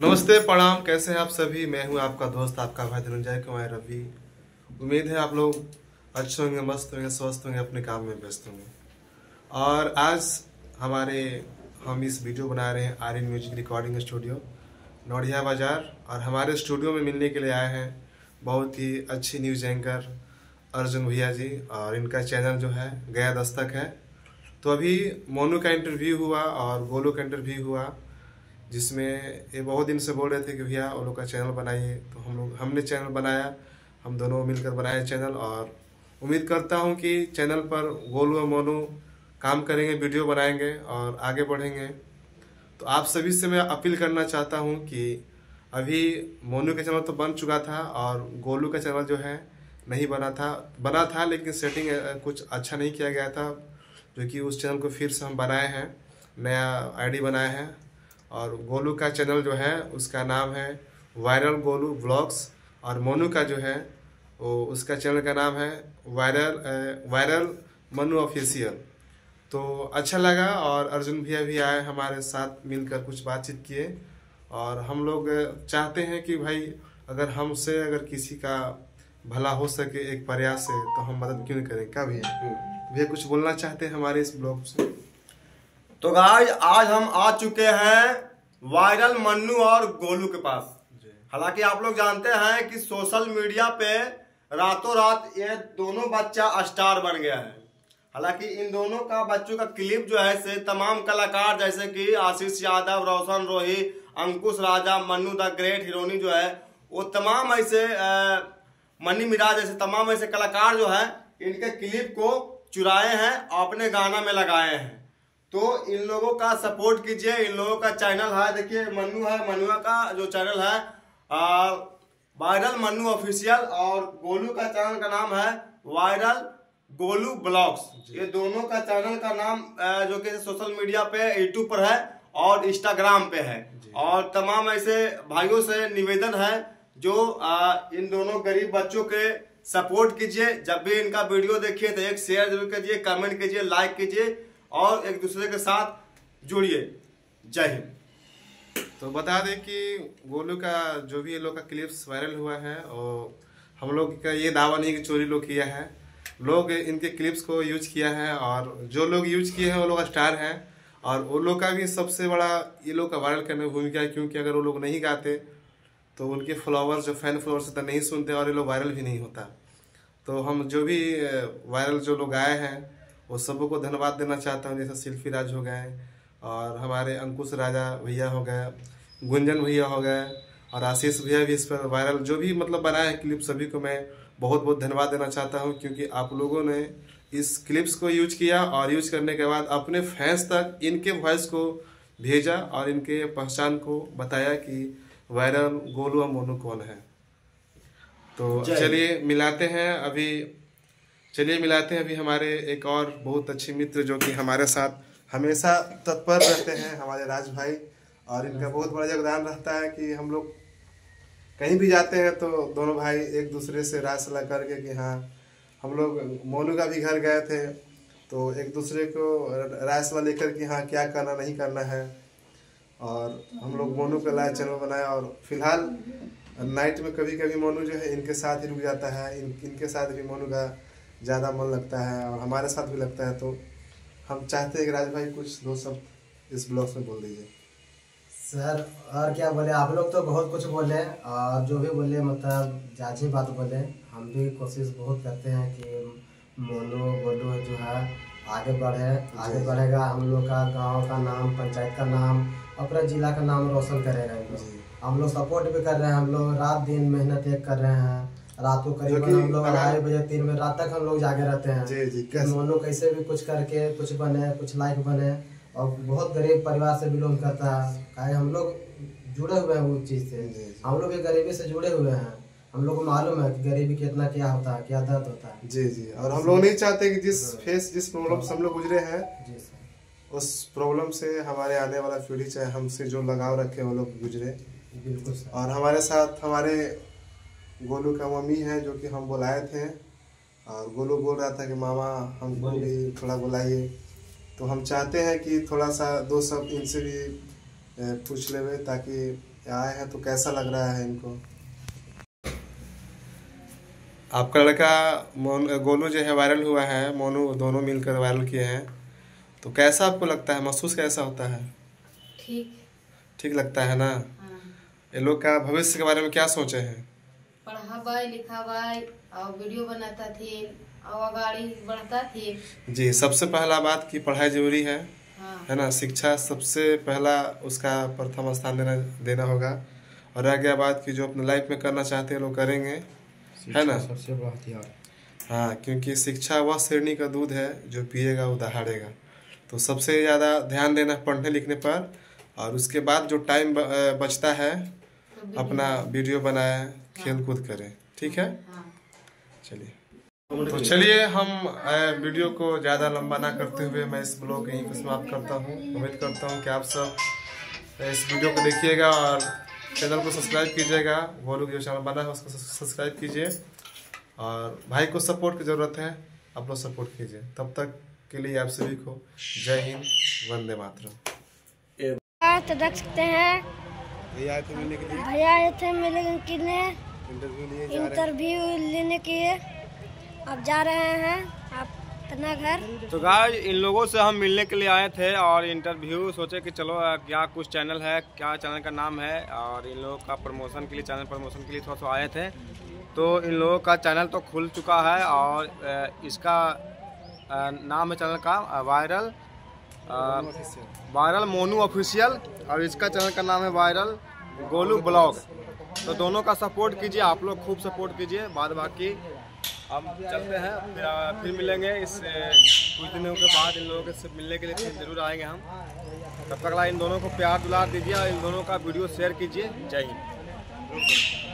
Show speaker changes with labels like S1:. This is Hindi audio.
S1: नमस्ते प्रणाम, कैसे हैं आप सभी। मैं हूं आपका दोस्त, आपका भाई धनंजय कुमार रवि। उम्मीद है आप लोग अच्छे होंगे, मस्त होंगे, स्वस्थ होंगे, अपने काम में व्यस्त होंगे। और आज हम इस वीडियो बना रहे हैं आर्यन म्यूजिक रिकॉर्डिंग स्टूडियो नौड़िया बाजार। और हमारे स्टूडियो में मिलने के लिए आए हैं बहुत ही अच्छी न्यूज एंकर अर्जुन भैया जी, और इनका चैनल जो है गया दस्तक है। तो अभी मोनू का इंटरव्यू हुआ और गोलू का इंटरव्यू हुआ, जिसमें ये बहुत दिन से बोल रहे थे कि भैया वो लोग का चैनल बनाइए। तो हमने चैनल बनाया, हम दोनों मिलकर बनाए चैनल। और उम्मीद करता हूं कि चैनल पर गोलू और मोनू काम करेंगे, वीडियो बनाएंगे और आगे बढ़ेंगे। तो आप सभी से मैं अपील करना चाहता हूं कि अभी मोनू का चैनल तो बन चुका था और गोलू का चैनल जो है नहीं बना था, लेकिन सेटिंग कुछ अच्छा नहीं किया गया था, जो कि उस चैनल को फिर से हम बनाए हैं, नया आईडी बनाए हैं। और गोलू का चैनल जो है उसका नाम है वायरल गोलू व्लॉग्स, और मोनू का जो है वो उसका चैनल का नाम है वायरल मनु ऑफिशियल। तो अच्छा लगा और अर्जुन भैया भी आए हमारे साथ, मिलकर कुछ बातचीत किए। और हम लोग चाहते हैं कि भाई अगर किसी का भला हो सके एक प्रयास से, तो हम मदद क्यों नहीं करें। क्या भैया कुछ बोलना चाहते हैं हमारे इस ब्लॉग से?
S2: तो गाइस आज हम आ चुके हैं वायरल मन्नू और गोलू के पास। हालांकि आप लोग जानते हैं कि सोशल मीडिया पे रातों रात ये दोनों बच्चा स्टार बन गया है। हालांकि इन दोनों का बच्चों का क्लिप जो है से तमाम कलाकार जैसे कि आशीष यादव, रोशन रोही, अंकुश राजा, मन्नू द ग्रेट हीरोनी जो है वो तमाम ऐसे मनी मिराज जैसे तमाम ऐसे कलाकार जो है इनके क्लिप को चुराए हैं और अपने गाना में लगाए हैं। तो इन लोगों का सपोर्ट कीजिए। इन लोगों का चैनल है, देखिए मन्नू है, मन्नुआ का जो चैनल है वायरल मन्नू ऑफिशियल, और गोलू का चैनल का नाम है वायरल गोलू ब्लॉग्स। ये दोनों का चैनल का नाम जो कि सोशल मीडिया पे यूट्यूब पर है और इंस्टाग्राम पे है। और तमाम ऐसे भाइयों से निवेदन है जो इन दोनों गरीब बच्चों के सपोर्ट कीजिए। जब भी इनका वीडियो देखिए तो एक शेयर जरूर कीजिए, कमेंट कीजिए, लाइक कीजिए और एक दूसरे के साथ जुड़िए। जय हिंद।
S1: तो बता दें कि गोलू का जो भी ये लोग का क्लिप्स वायरल हुआ है, और हम लोग का ये दावा नहीं कि चोरी लोग किया है, लोग इनके क्लिप्स को यूज किया है। और जो लोग यूज किए हैं वो लोग स्टार हैं, और वो लोग का भी सबसे बड़ा ये लोग का वायरल करने में भूमिका है। क्योंकि अगर वो लोग नहीं गाते तो उनके फॉलोअर्स जो फैन फॉलोअर्स तो नहीं सुनते और ये लोग वायरल भी नहीं होता। तो हम जो भी वायरल जो लोग आए हैं वो सबको को धन्यवाद देना चाहता हूँ। जैसे शिल्पी राज हो गए, और हमारे अंकुश राजा भैया हो गए, गुंजन भैया हो गए, और आशीष भैया भी इस पर वायरल जो भी मतलब बनाए हैं क्लिप, सभी को मैं बहुत बहुत धन्यवाद देना चाहता हूँ। क्योंकि आप लोगों ने इस क्लिप्स को यूज किया और यूज करने के बाद अपने फैंस तक इनके वॉइस को भेजा और इनके पहचान को बताया कि वायरल गोलू और मोनू कौन है। तो चलिए मिलाते हैं अभी हमारे एक और बहुत अच्छे मित्र जो कि हमारे साथ हमेशा तत्पर रहते हैं, हमारे राज भाई। और इनका बहुत बड़ा योगदान रहता है कि हम लोग कहीं भी जाते हैं तो दोनों भाई एक दूसरे से राय सलाह करके कि हाँ, हम लोग मोनू का भी घर गए थे तो एक दूसरे को राय सलाह लेकर कि हाँ क्या करना नहीं करना है। और हम लोग मोनू का लाइव चैनल बनाया, और फिलहाल नाइट में कभी कभी मोनू जो है इनके साथ ही रुक जाता है। इनके साथ भी मोनू का ज़्यादा मन लगता है और हमारे साथ भी लगता है। तो हम चाहते हैं कि राज भाई कुछ दो शब्द इस ब्लॉग में बोल दीजिए।
S3: सर और क्या बोले, आप लोग तो बहुत कुछ बोले और जो भी बोले मतलब जाजी बात बोले। हम भी कोशिश बहुत करते हैं कि मोनू गोलू जो है आगे बढ़ेगा। हम लोग का गांव का नाम, पंचायत का नाम, अपना जिला का नाम रोशन करेगा। हम लोग सपोर्ट भी कर रहे हैं। हम लोग रात दिन मेहनत एक कर रहे हैं। रात को करीबन हम लोग 2:30 बजे 3 बजे रात तक हम लोग जागे रहते हैं। मोनू कैसे भी कुछ करके कुछ बने, कुछ लाइक बने, और बहुत गरीब परिवार से बिलोंग करता है। हम लोग जुड़े हुए हैं उस चीज से, हम लोग भी गरीबी से जुड़े हुए हैं। हम लोग को मालूम है कि गरीबी कितना क्या होता है, क्या दर्द होता है।
S1: जी। और हम लोग नहीं चाहते कि जिस प्रॉब्लम से हम लोग गुजरे हैं उस प्रॉब्लम से हमारे आने वाला पीढ़ी चाहे हमसे जो लगाव रखे वो लोग गुजरे।
S3: बिल्कुल सर।
S1: और हमारे साथ हमारे गोलू का मम्मी है जो कि हम बुलाए थे, और गोलू बोल रहा था कि मामा हमको भी थोड़ा बुलाइए। तो हम चाहते हैं कि थोड़ा सा दो शब्द इनसे भी पूछ लेवे, ताकि आए हैं तो कैसा लग रहा है इनको? आपका लड़का गोलू जो है वायरल हुआ है, मोनू दोनों मिलकर वायरल किए हैं, तो कैसा आपको लगता है, महसूस कैसा होता है? ठीक लगता है ना?
S4: हाँ।
S1: ये लोग का भविष्य के बारे में क्या सोचे हैं?
S4: पढ़ा भाई लिखा भाई और वीडियो बनाता थे और आगाड़ी बढ़ता थे।
S1: जी, सबसे पहला बात कि पढ़ाई जरूरी है,
S4: हाँ।
S1: है ना? शिक्षा सबसे पहला उसका प्रथम स्थान देना होगा। और रह गया बात कि जो अपने लाइफ में करना चाहते हैं लोग करेंगे, है ना?
S3: सबसे बड़ा हथियार।
S1: हाँ, क्योंकि शिक्षा वह शेरनी का दूध है जो पिएगा वो दहाड़ेगा। तो सबसे ज़्यादा ध्यान देना पढ़ने लिखने पर, और उसके बाद जो टाइम बचता है अपना वीडियो बनाए, खेल कूद करें। ठीक है,
S4: हाँ।
S1: चलिए। तो चलिए हम वीडियो को ज़्यादा लंबा ना करते हुए मैं इस ब्लॉग को यहीं पर समाप्त करता हूँ। उम्मीद करता हूँ कि आप सब इस वीडियो को देखिएगा और चैनल को सब्सक्राइब कीजिएगा। गोलू जो चैनल बना है उसको सब्सक्राइब कीजिए, और भाई को सपोर्ट की ज़रूरत है, आप लोग सपोर्ट कीजिए। तब तक के लिए आप सभी को जय हिंद, वंदे मातरम।
S5: तो देख सकते हैं भैया आए थे मिलने के लिए, इंटरव्यू लेने के लिए। अब जा रहे हैं आप अपना घर।
S2: तो गाइस इन लोगों से हम मिलने के लिए आए थे और इंटरव्यू सोचे कि चलो क्या कुछ चैनल है, क्या चैनल का नाम है, और इन लोगों का प्रमोशन के लिए, चैनल प्रमोशन के लिए थोड़ा सा आए थे। तो इन लोगों का चैनल तो खुल चुका है और इसका नाम है चैनल का वायरल मोनू ऑफिशियल, और इसका चैनल का नाम है वायरल गोलू ब्लॉग। तो दोनों का सपोर्ट कीजिए, आप लोग खूब सपोर्ट कीजिए। बाद बाकी हम चलते हैं, फिर मिलेंगे इस कुछ दिनों के बाद। इन लोगों से मिलने के लिए फिर जरूर आएंगे हम। तब तक इन दोनों को प्यार दुलार दीजिए और इन दोनों का वीडियो शेयर कीजिए। जय हिंद।